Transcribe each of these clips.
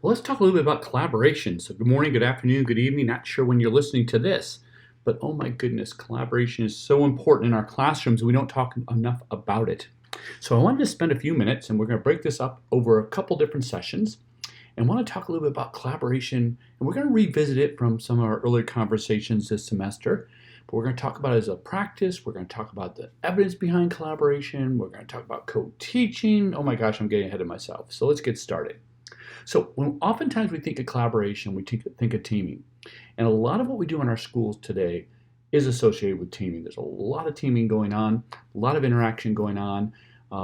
Well, let's talk a little bit about collaboration. So, good morning, good afternoon, good evening. Not sure when you're listening to this, but oh my goodness, collaboration is so important in our classrooms. We don't talk enough about it. So, I wanted to spend a few minutes and we're going to break this up over a couple different sessions and want to talk a little bit about collaboration. And we're going to revisit it from some of our earlier conversations this semester. But we're going to talk about it as a practice. We're going to talk about the evidence behind collaboration. We're going to talk about co-teaching. Oh my gosh, I'm getting ahead of myself. So, let's get started. So when oftentimes we think of collaboration, we think of teaming. And a lot of what we do in our schools today is associated with teaming. There's a lot of teaming going on, a lot of interaction going on.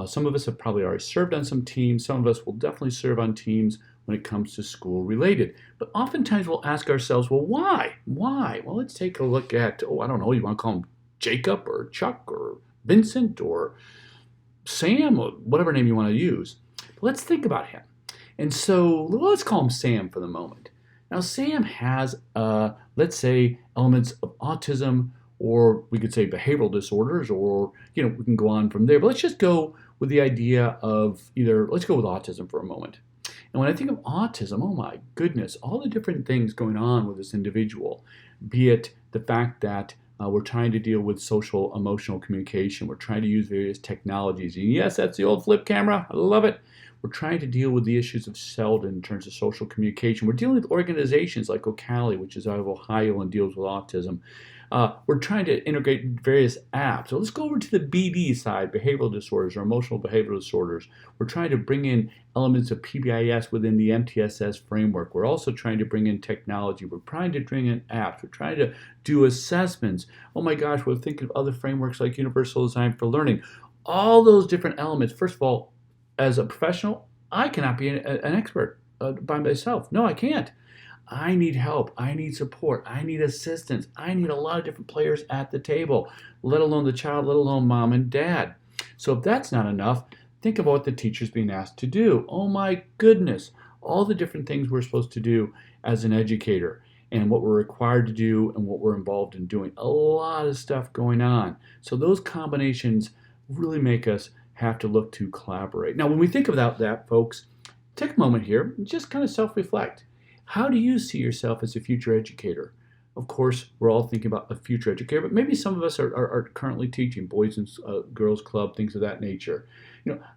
Some of us have probably already served on some teams. Some of us will definitely serve on teams when it comes to school related. But oftentimes we'll ask ourselves, well, why? Why? Well, let's take a look at, I don't know, you want to call him Jacob or Chuck or Vincent or Sam or whatever name you want to use. But let's think about him. And so let's call him Sam for the moment. Now, Sam has, let's say, elements of autism, or we could say behavioral disorders, or, we can go on from there. But let's just go with the idea of let's go with autism for a moment. And when I think of autism, oh my goodness, all the different things going on with this individual, be it the fact that we're trying to deal with social emotional communication. We're trying to use various technologies. And yes, that's the old flip camera. I love it. We're trying to deal with the issues of Sheldon in terms of social communication. We're dealing with organizations like Ocali, which is out of Ohio and deals with autism. We're trying to integrate various apps. So let's go over to the BD side, behavioral disorders or emotional behavioral disorders. We're trying to bring in elements of PBIS within the MTSS framework. We're also trying to bring in technology. We're trying to bring in apps. We're trying to do assessments. Oh my gosh, we're thinking of other frameworks like Universal Design for Learning. All those different elements. First of all, as a professional, I cannot be an expert by myself. No, I can't. I need help. I need support. I need assistance. I need a lot of different players at the table, let alone the child, let alone mom and dad. So if that's not enough, think about what the teacher's being asked to do. Oh my goodness, all the different things we're supposed to do as an educator and what we're required to do and what we're involved in doing. A lot of stuff going on. So those combinations really make us have to look to collaborate. Now, when we think about that, folks, take a moment here and just kind of self-reflect. How do you see yourself as a future educator? Of course, we're all thinking about a future educator, but maybe some of us are currently teaching Boys and Girls Club, things of that nature.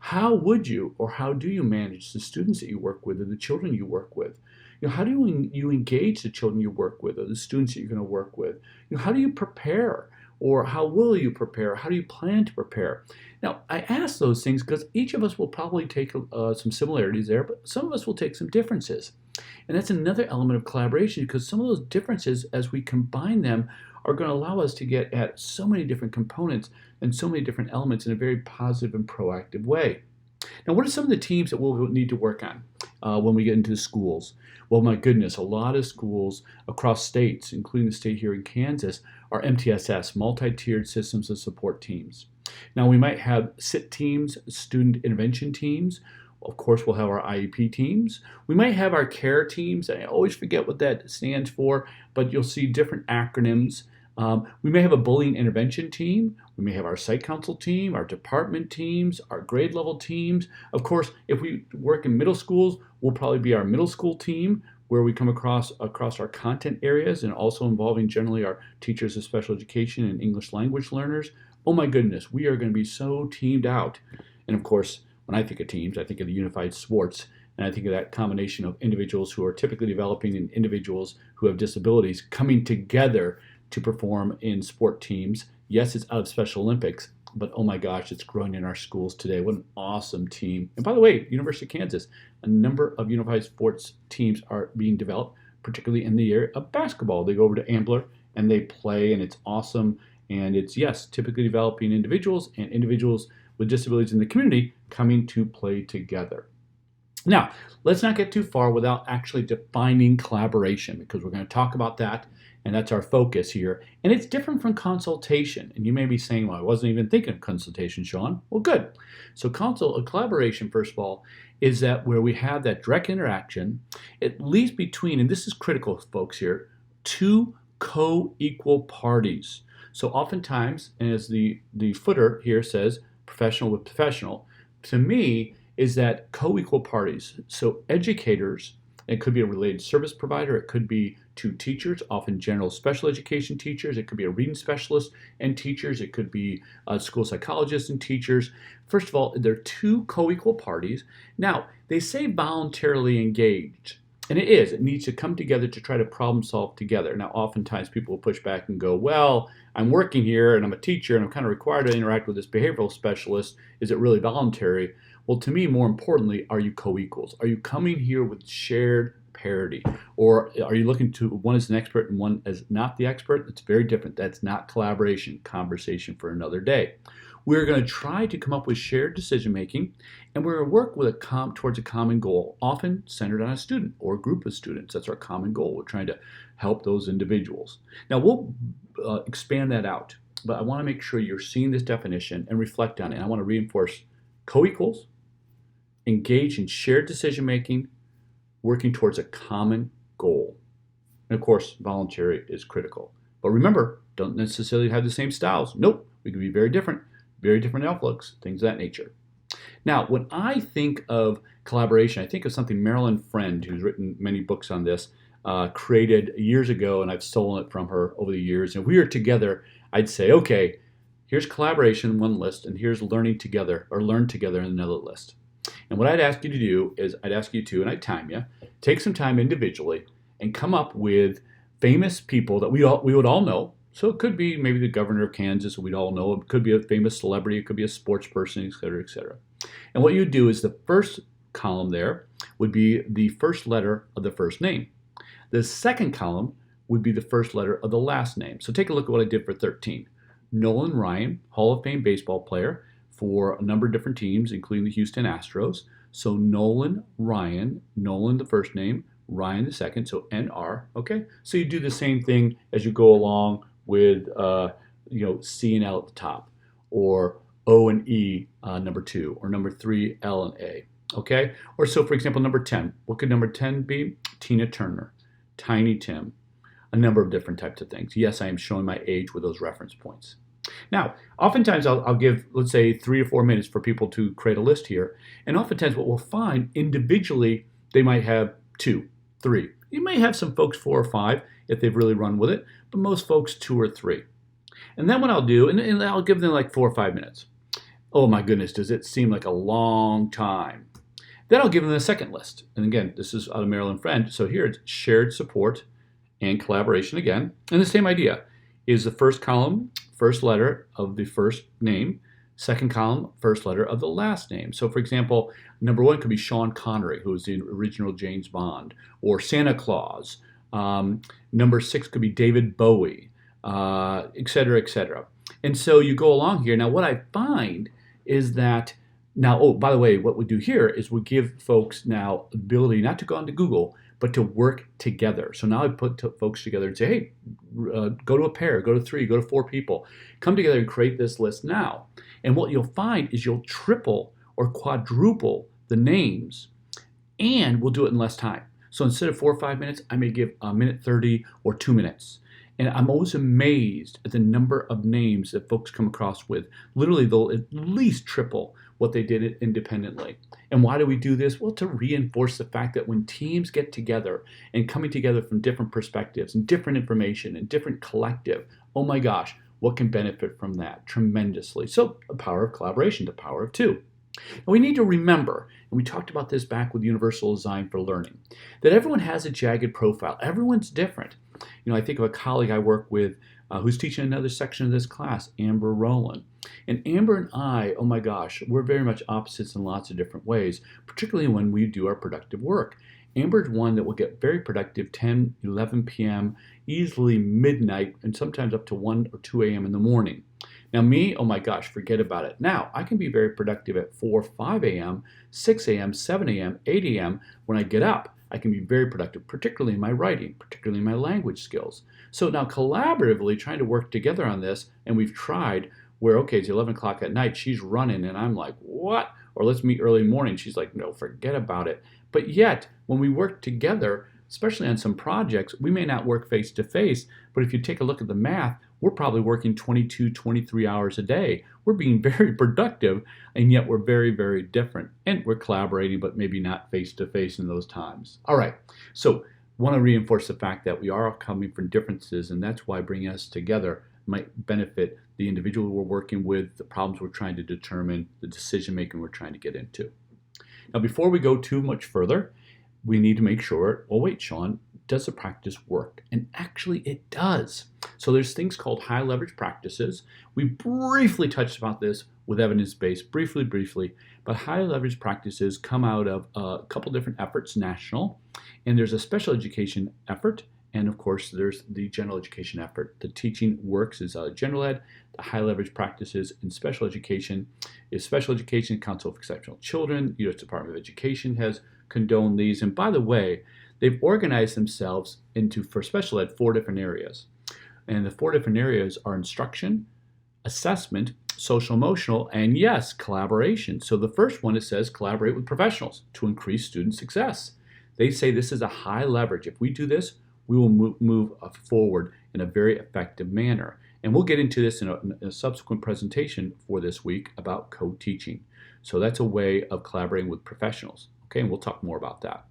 How would you or how do you manage the students that you work with or the children you work with? How do you engage the children you work with or the students that you're going to work with? How do you prepare? Or how will you prepare? How do you plan to prepare? Now, I ask those things because each of us will probably take some similarities there, but some of us will take some differences. And that's another element of collaboration because some of those differences, as we combine them, are going to allow us to get at so many different components and so many different elements in a very positive and proactive way. Now, what are some of the teams that we'll need to work on when we get into the schools? Well, my goodness, a lot of schools across states, including the state here in Kansas, are MTSS, multi-tiered systems of support teams. Now, we might have SIT teams, student intervention teams. Of course, we'll have our IEP teams. We might have our CARE teams. I always forget what that stands for, but you'll see different acronyms. We may have a bullying intervention team. We may have our site council team, our department teams, our grade level teams. Of course, if we work in middle schools, we'll probably be our middle school team where we come across our content areas and also involving generally our teachers of special education and English language learners. Oh my goodness, we are going to be so teamed out. And of course, when I think of teams, I think of the unified sports, and I think of that combination of individuals who are typically developing and individuals who have disabilities coming together to perform in sport teams. Yes, it's out of Special Olympics, but oh my gosh, it's growing in our schools today. What an awesome team. And by the way, University of Kansas, a number of unified sports teams are being developed, particularly in the area of basketball. They go over to Ambler and they play, and it's awesome. And it's, yes, typically developing individuals and individuals with disabilities in the community coming to play together. Now, let's not get too far without actually defining collaboration because we're going to talk about that, and that's our focus here. And it's different from consultation. And you may be saying, well, I wasn't even thinking of consultation, Sean. Well, good. So collaboration, first of all, is that where we have that direct interaction, at least between, and this is critical, folks, here, two co-equal parties. So oftentimes, and as the footer here says, professional with professional, to me is that co-equal parties. So educators It could be a related service provider. It could be two teachers, often general special education teachers. It could be a reading specialist and teachers. It could be school psychologists and teachers. First of all, they're two co-equal parties. Now, they say voluntarily engaged. And it is. It needs to come together to try to problem solve together. Now, oftentimes people will push back and go, well, I'm working here and I'm a teacher and I'm kind of required to interact with this behavioral specialist. Is it really voluntary? Well, to me, more importantly, are you co-equals? Are you coming here with shared parity? Or are you looking to one is an expert and one is not the expert? It's very different. That's not collaboration, conversation for another day. We're going to try to come up with shared decision making, and we're going to work with towards a common goal, often centered on a student or a group of students. That's our common goal. We're trying to help those individuals. Now, we'll expand that out, but I want to make sure you're seeing this definition and reflect on it. And I want to reinforce co-equals, engage in shared decision making, working towards a common goal. And of course, voluntary is critical. But remember, don't necessarily have the same styles. Nope, we can be very different outlooks, things of that nature. Now, when I think of collaboration, I think of something Marilyn Friend, who's written many books on this, created years ago, and I've stolen it from her over the years. And if we were together, I'd say, okay, here's collaboration, one list, and here's learning together, or learn together in another list. And what I'd ask you to do is I'd ask you to, and I'd time you, take some time individually and come up with famous people that we would all know. So it could be maybe the governor of Kansas, we'd all know. It could be a famous celebrity. It could be a sports person, et cetera, et cetera. And what you would do is the first column there would be the first letter of the first name. The second column would be the first letter of the last name. So take a look at what I did for 13. Nolan Ryan, Hall of Fame baseball player for a number of different teams, including the Houston Astros. So Nolan Ryan, Nolan the first name, Ryan the second, so NR, okay? So you do the same thing as you go along with C and L at the top, or O and E number 2, or number 3, L and A, okay? Or so, for example, number 10. What could number 10 be? Tina Turner, Tiny Tim, a number of different types of things. Yes, I am showing my age with those reference points. Now, oftentimes I'll give, let's say, 3 or 4 minutes for people to create a list here, and oftentimes what we'll find individually, they might have 2, 3. You may have some folks 4 or 5 if they've really run with it, but most folks 2 or 3. And then what I'll do, and I'll give them like 4 or 5 minutes. Oh my goodness, does it seem like a long time? Then I'll give them the second list. And again, this is out of Marilyn Friend. So here it's shared support and collaboration again. And the same idea is the first column, first letter of the first name, second column, first letter of the last name. So for example, number 1 could be Sean Connery, who was the original James Bond, or Santa Claus. Number 6 could be David Bowie, et cetera, et cetera. And so you go along here. Now what I find is that now, oh, by the way, what we do here is we give folks now the ability not to go onto Google, but to work together. So now I put folks together and say, hey, go to a pair, go to 3, go to 4 people. Come together and create this list now. And what you'll find is you'll triple or quadruple the names, and we'll do it in less time. So instead of 4 or 5 minutes, I may give a minute 30 or 2 minutes. And I'm always amazed at the number of names that folks come across with. Literally, they'll at least triple what they did independently. And why do we do this? Well, to reinforce the fact that when teams get together and coming together from different perspectives and different information and different collective, oh my gosh, what can benefit from that tremendously? So the power of collaboration, the power of 2. And we need to remember, and we talked about this back with Universal Design for Learning, that everyone has a jagged profile. Everyone's different. You know, I think of a colleague I work with who's teaching another section of this class, Amber Rowland. And Amber and I, oh my gosh, we're very much opposites in lots of different ways, particularly when we do our productive work. Amber's one that will get very productive 10, 11 p.m., easily midnight, and sometimes up to 1 or 2 a.m. in the morning. Now me, oh my gosh, forget about it. Now, I can be very productive at 4, 5 a.m., 6 a.m., 7 a.m., 8 a.m. when I get up. I can be very productive, particularly in my writing, particularly in my language skills. So now collaboratively trying to work together on this, and we've tried where, okay, it's 11 o'clock at night, she's running, and I'm like, what? Or let's meet early morning. She's like, no, forget about it. But yet, when we work together, especially on some projects, we may not work face to face, but if you take a look at the math, we're probably working 22, 23 hours a day. We're being very productive, and yet we're very, very different. And we're collaborating, but maybe not face to face in those times. All right, so want to reinforce the fact that we are all coming from differences, and that's why bringing us together might benefit the individual we're working with, the problems we're trying to determine, the decision making we're trying to get into. Now, before we go too much further, we need to make sure, oh wait, Sean, does the practice work? And actually it does. So there's things called high leverage practices. We briefly touched about this with evidence-based, briefly, but high leverage practices come out of a couple different efforts, national, and there's a special education effort, and of course there's the general education effort. The teaching works is general ed, the high leverage practices in special education is Special Education Council of Exceptional Children. The U.S. Department of Education has condoned these, and by the way, they've organized themselves into, for special ed, 4 different areas. And the 4 different areas are instruction, assessment, social emotional, and yes, collaboration. So the first one, it says collaborate with professionals to increase student success. They say this is a high leverage. If we do this, we will move forward in a very effective manner. And we'll get into this in a subsequent presentation for this week about co-teaching. So that's a way of collaborating with professionals. Okay, and we'll talk more about that.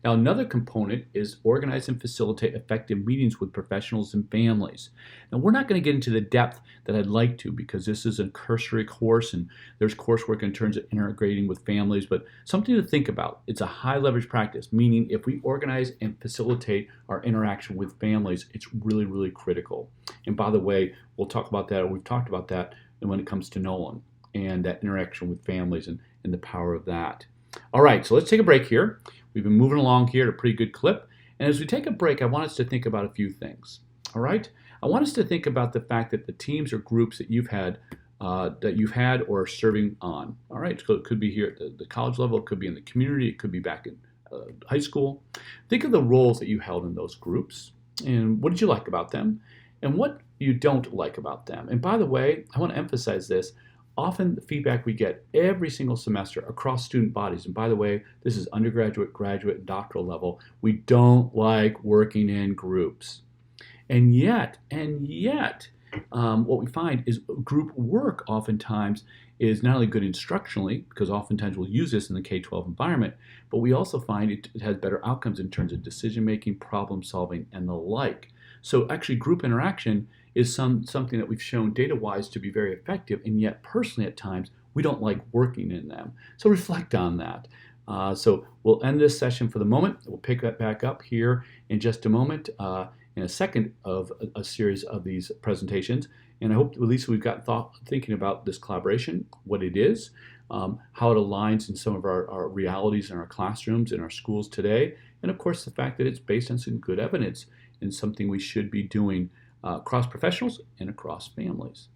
Now, another component is organize and facilitate effective meetings with professionals and families. Now, we're not going to get into the depth that I'd like to because this is a cursory course and there's coursework in terms of integrating with families, but something to think about. It's a high leverage practice, meaning if we organize and facilitate our interaction with families, it's really, really critical. And by the way, we'll talk about that, or we've talked about that when it comes to Nolan and that interaction with families and the power of that. All right, so let's take a break here. We've been moving along here at a pretty good clip. And as we take a break, I want us to think about a few things. All right? I want us to think about the fact that the teams or groups that you've had or are serving on. All right, so it could be here at the college level, it could be in the community, it could be back in high school. Think of the roles that you held in those groups and what did you like about them and what you don't like about them. And by the way, I want to emphasize this. Often the feedback we get every single semester across student bodies, and by the way, this is undergraduate, graduate, and doctoral level, we don't like working in groups. And yet, what we find is group work oftentimes is not only good instructionally, because oftentimes we'll use this in the K-12 environment, but we also find it has better outcomes in terms of decision making, problem solving, and the like. So actually group interaction is something that we've shown data-wise to be very effective, and yet personally at times we don't like working in them. So reflect on that. So we'll end this session for the moment. We'll pick that back up here in just a moment in a second of a series of these presentations. And I hope at least we've got thinking about this collaboration, what it is, how it aligns in some of our realities in our classrooms, in our schools today, and of course the fact that it's based on some good evidence and something we should be doing across professionals and across families.